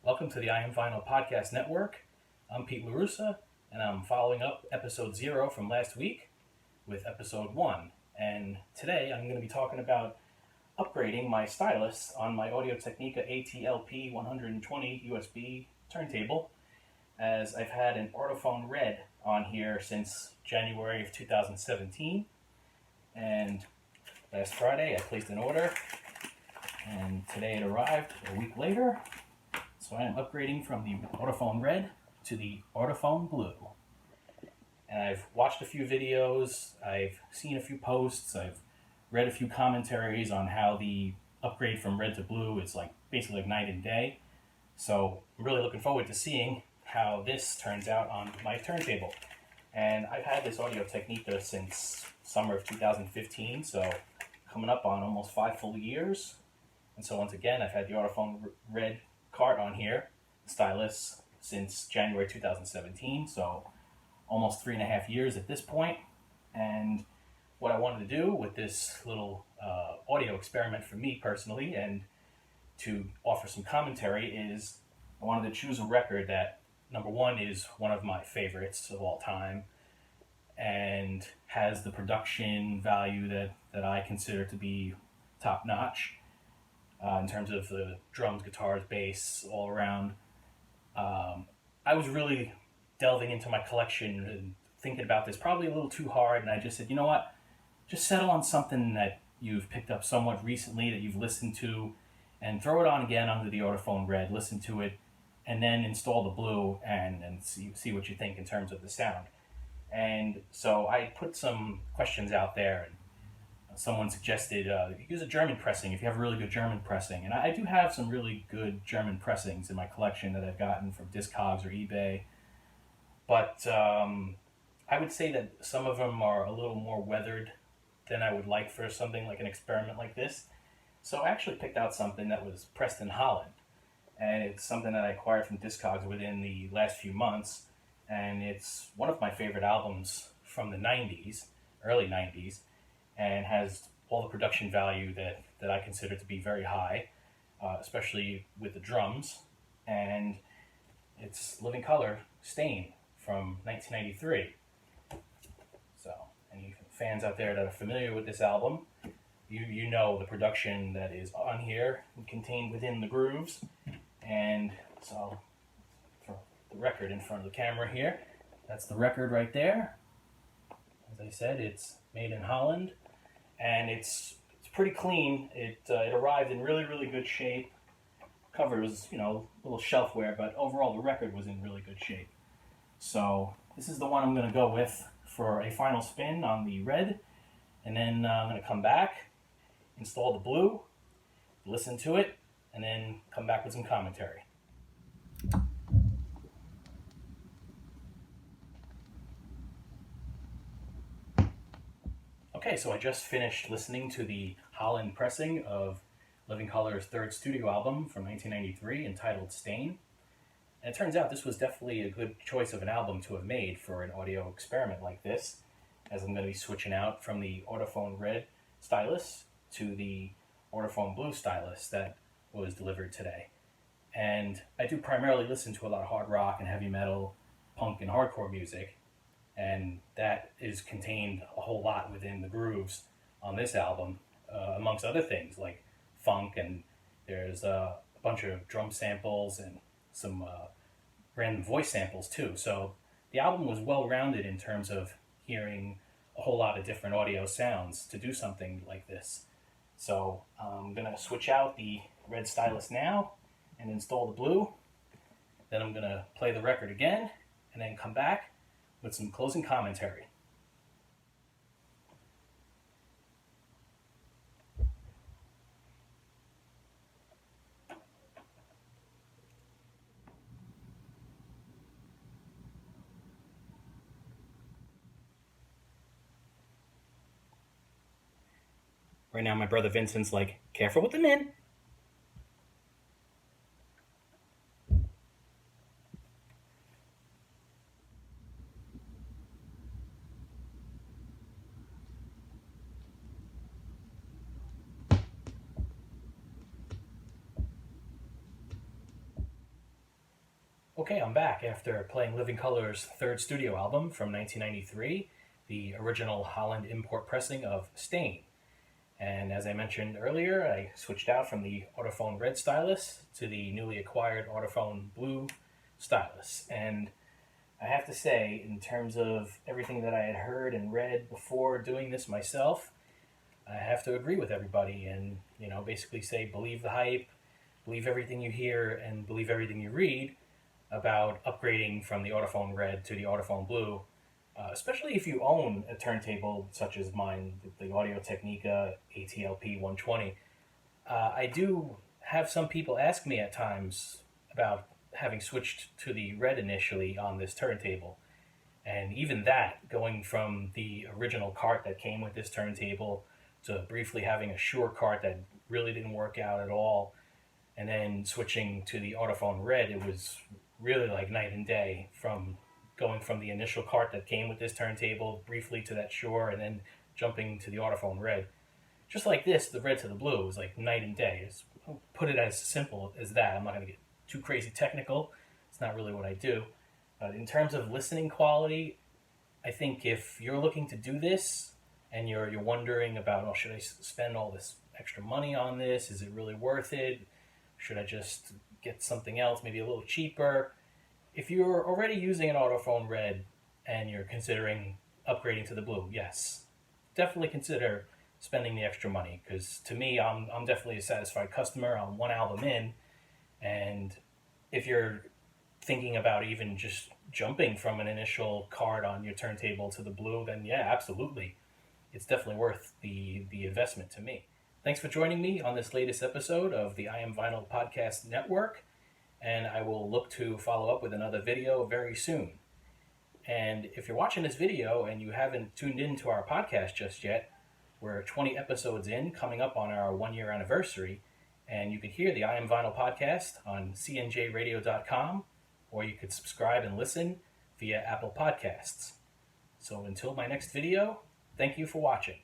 Welcome to the I Am Vinyl Podcast Network. I'm Pete LaRussa, and I'm following up episode 0 from last week with episode 1. And today I'm going to be talking about upgrading my stylus on my Audio-Technica ATLP 120 USB turntable, as I've had an Ortofon Red on here since January of 2017. And last Friday I placed an order, and today it arrived a week later. So I am upgrading from the Ortofon Red to the Ortofon Blue. And I've watched a few videos, I've seen a few posts, I've read a few commentaries on how the upgrade from red to blue is basically like night and day. So I'm really looking forward to seeing how this turns out on my turntable. And I've had this Audio-Technica since summer of 2015, so coming up on almost 5 full years. And so once again, I've had the Ortofon Red cart on here, stylus, since January 2017, so almost 3.5 years at this point. And what I wanted to do with this little audio experiment for me personally, and to offer some commentary, is I wanted to choose a record that, number one, is one of my favorites of all time and has the production value that I consider to be top notch. In terms of the drums, guitars, bass, all around. I was really delving into my collection and thinking about this probably a little too hard, and I just said, you know what, just settle on something that you've picked up somewhat recently, that you've listened to, and throw it on again under the Ortofon Red, listen to it, and then install the Blue and see what you think in terms of the sound. And so I put some questions out there, and someone suggested use a German pressing if you have a really good German pressing. And I do have some really good German pressings in my collection that I've gotten from Discogs or eBay. But I would say that some of them are a little more weathered than I would like for something like an experiment like this. So I actually picked out something that was pressed in Holland. And it's something that I acquired from Discogs within the last few months. And it's one of my favorite albums from the 90s, early 90s. And has all the production value that I consider to be very high, especially with the drums. And it's Living Colour Stain from 1993. So, any fans out there that are familiar with this album, you know the production that is on here and contained within the grooves. And so, for the record in front of the camera here, that's the record right there. As I said, it's made in Holland. And it's pretty clean. It arrived in really, really good shape. Cover was, a little shelfware, but overall the record was in really good shape. So this is the one I'm going to go with for a final spin on the red. And then I'm going to come back, install the blue, listen to it, and then come back with some commentary. Okay, so I just finished listening to the Holland pressing of Living Colour's third studio album from 1993 entitled Stain. And it turns out this was definitely a good choice of an album to have made for an audio experiment like this, as I'm going to be switching out from the Ortofon Red Stylus to the Ortofon Blue Stylus that was delivered today. And I do primarily listen to a lot of hard rock and heavy metal, punk and hardcore music. And that is contained a whole lot within the grooves on this album, amongst other things like funk, and there's a bunch of drum samples and some random voice samples too. So the album was well-rounded in terms of hearing a whole lot of different audio sounds to do something like this. So I'm going to switch out the red stylus now and install the blue. Then I'm going to play the record again and then come back with some closing commentary. Right now my brother Vincent's like, careful with the min. Okay, I'm back after playing Living Colour's third studio album from 1993, the original Holland import pressing of Stain. And as I mentioned earlier, I switched out from the Ortofon Red Stylus to the newly acquired Ortofon Blue Stylus. And I have to say, in terms of everything that I had heard and read before doing this myself, I have to agree with everybody and, basically say believe the hype, believe everything you hear, and believe everything you read about upgrading from the Ortofon Red to the Ortofon Blue, especially if you own a turntable such as mine, the Audio Technica ATLP 120. I do have some people ask me at times about having switched to the Red initially on this turntable. And even that, going from the original cart that came with this turntable to briefly having a Shure cart that really didn't work out at all, and then switching to the Ortofon Red, it was really like night and day from going from the initial cart that came with this turntable briefly to that Shure and then jumping to the Ortofon Red. Just like this, the Red to the Blue was like night and day. I'll put it as simple as that. I'm not going to get too crazy technical. It's not really what I do. In terms of listening quality, I think if you're looking to do this and you're wondering about, oh, should I spend all this extra money on this? Is it really worth it? Should I just get something else, maybe a little cheaper? If you're already using an Ortofon Red and you're considering upgrading to the Blue, yes, definitely consider spending the extra money, because to me, I'm definitely a satisfied customer. I'm one album in, and if you're thinking about even just jumping from an initial card on your turntable to the Blue, then yeah, absolutely. It's definitely worth the investment to me. Thanks for joining me on this latest episode of the I Am Vinyl Podcast Network, and I will look to follow up with another video very soon. And if you're watching this video and you haven't tuned into our podcast just yet, we're 20 episodes in, coming up on our 1-year anniversary, and you can hear the I Am Vinyl Podcast on cnjradio.com, or you could subscribe and listen via Apple Podcasts. So until my next video, thank you for watching.